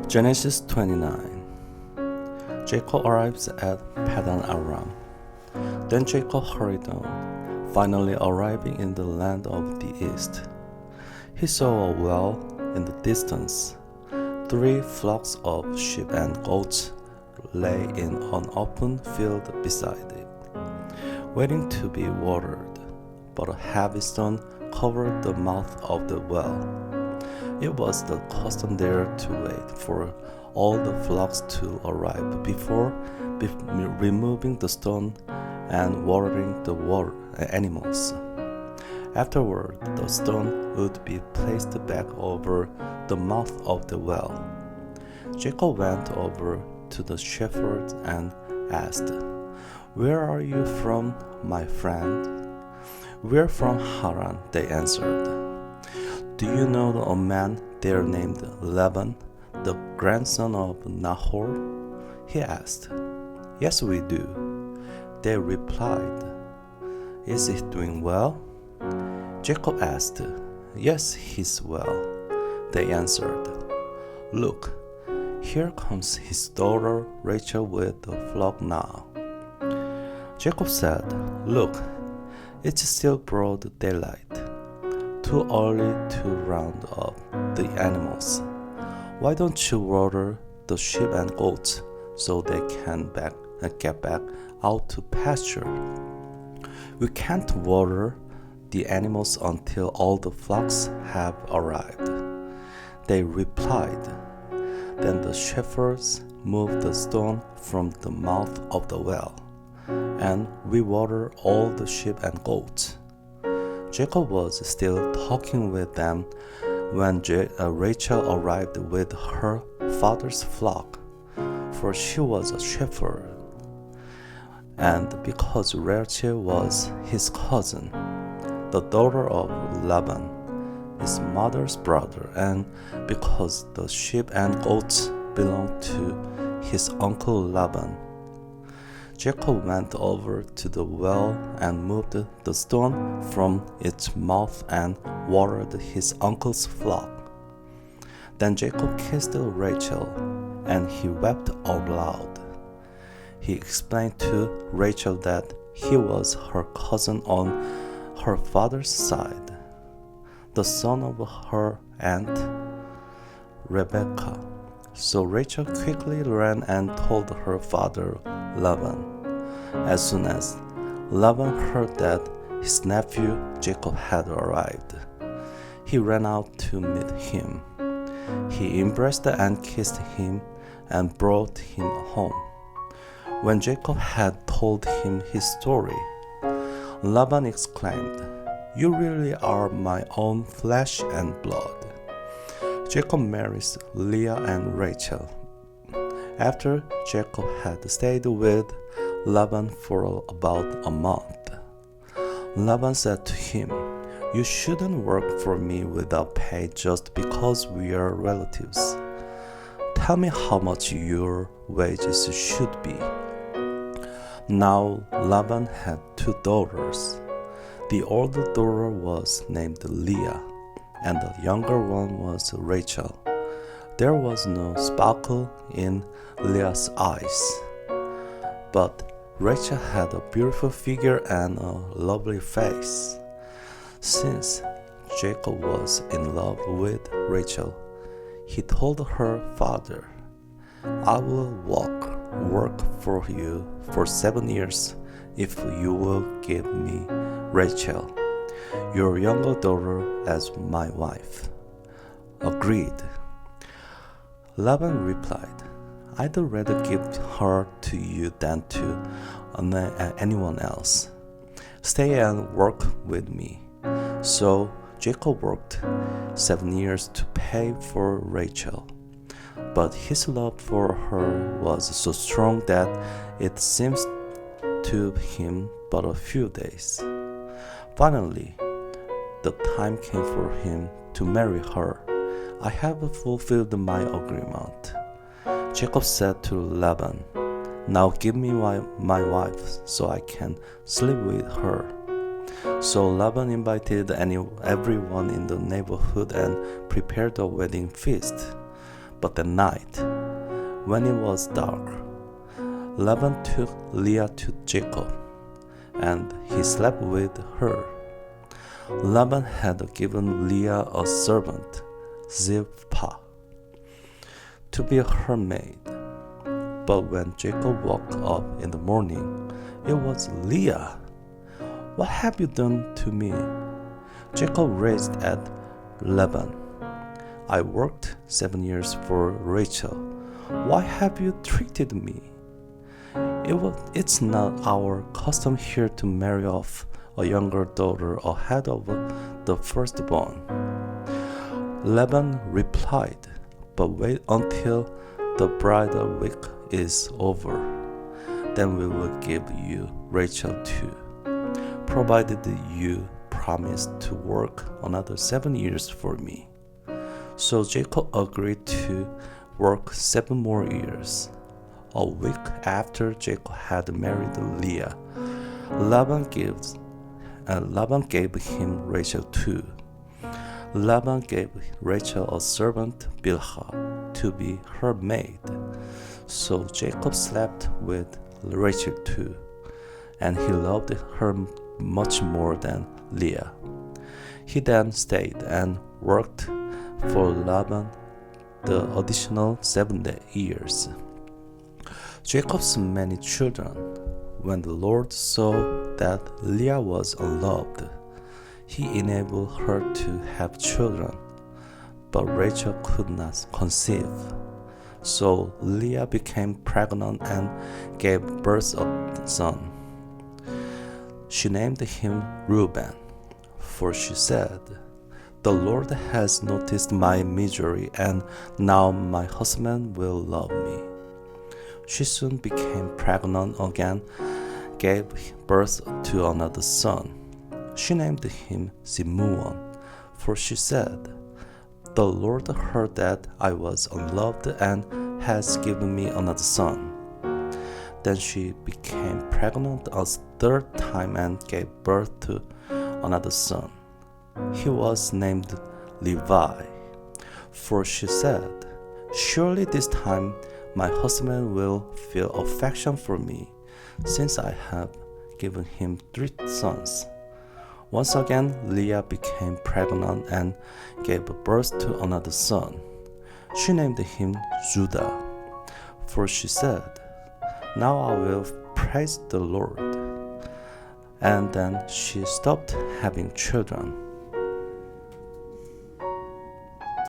Genesis 29. Jacob arrives at Padan Aram. Then Jacob hurried on, finally arriving in the land of the east. He saw a well in the distance. 3 flocks of sheep and goats lay in an open field beside it, waiting to be watered, but a heavy stone covered the mouth of the well. It was the custom there to wait for all the flocks to arrive before removing the stone and watering the animals. Afterward, the stone would be placed back over the mouth of the well. Jacob went over to the shepherds and asked, "Where are you from, my friend?" "We're from Haran," they answered. "Do you know a man there named Laban, the grandson of Nahor?" he asked. "Yes, we do," they replied. "Is he doing well?" Jacob asked. "Yes, he's well," they answered. "Look, here comes his daughter Rachel with the flock now." Jacob said, "Look, it's still broad daylight, too early to round up the animals. Why don't you water the sheep and goats so they can get back out to pasture? We can't water the animals until all the flocks have arrived." They replied. Then the shepherds moved the stone from the mouth of the well, and we watered all the sheep and goats. Jacob was still talking with them when Rachel arrived with her father's flock, for she was a shepherd. And because Rachel was his cousin, the daughter of Laban, his mother's brother, and because the sheep and goats belonged to his uncle Laban, Jacob went over to the well and moved the stone from its mouth and watered his uncle's flock. Then Jacob kissed Rachel, and he wept out loud. He explained to Rachel that he was her cousin on her father's side, the son of her aunt Rebekah. So Rachel quickly ran and told her father Laban. As soon as Laban heard that his nephew Jacob had arrived, he ran out to meet him. He embraced and kissed him and brought him home. When Jacob had told him his story, Laban exclaimed, "You really are my own flesh and blood." Jacob marries Leah and Rachel. After Jacob had stayed with Laban for about a month, Laban said to him, "You shouldn't work for me without pay just because we are relatives. Tell me how much your wages should be." Now Laban had 2 daughters. The older daughter was named Leah, and the younger one was Rachel. There was no sparkle in Leah's eyes, but Rachel had a beautiful figure and a lovely face. Since Jacob was in love with Rachel, he told her father, "I will work for you for 7 years if you will give me Rachel, your younger daughter, as my wife." "Agreed," Laban replied. "I'd rather give her to you than to anyone else. Stay and work with me." So Jacob worked 7 years to pay for Rachel, but his love for her was so strong that it seemed to him but a few days. Finally, the time came for him to marry her. "I have fulfilled my agreement," Jacob said to Laban. "Now give me my wife so I can sleep with her." So Laban invited everyone in the neighborhood and prepared a wedding feast. But that night, when it was dark, Laban took Leah to Jacob, and he slept with her. Laban had given Leah a servant, Zilpah, to be her maid. But when Jacob woke up in the morning, it was Leah. "What have you done to me?" Jacob raised at Laban, "I worked 7 years for Rachel. Why have you treated me? It's not our custom here to marry off a younger daughter ahead of the firstborn." Laban replied, "But wait until the bridal week is over. Then we will give you Rachel too, provided you promise to work another 7 years for me." So Jacob agreed to work 7 more years. A week after Jacob had married Leah, Laban gave him Rachel too. Laban gave Rachel a servant, Bilhah, to be her maid. So Jacob slept with Rachel too, and he loved her much more than Leah. He then stayed and worked for Laban the additional 7 years. Jacob's many children. When the Lord saw that Leah was unloved, he enabled her to have children, but Rachel could not conceive. So Leah became pregnant and gave birth to a son. She named him Reuben, for she said, "The Lord has noticed my misery, and now my husband will love me." She soon became pregnant again, gave birth to another son. She named him Simeon, for she said, "The Lord heard that I was unloved and has given me another son." Then she became pregnant a third time and gave birth to another son. He was named Levi, for she said, "Surely this time my husband will feel affection for me, since I have given him 3 sons." Once again, Leah became pregnant and gave birth to another son. She named him Judah, for she said, "Now I will praise the Lord." And then she stopped having children.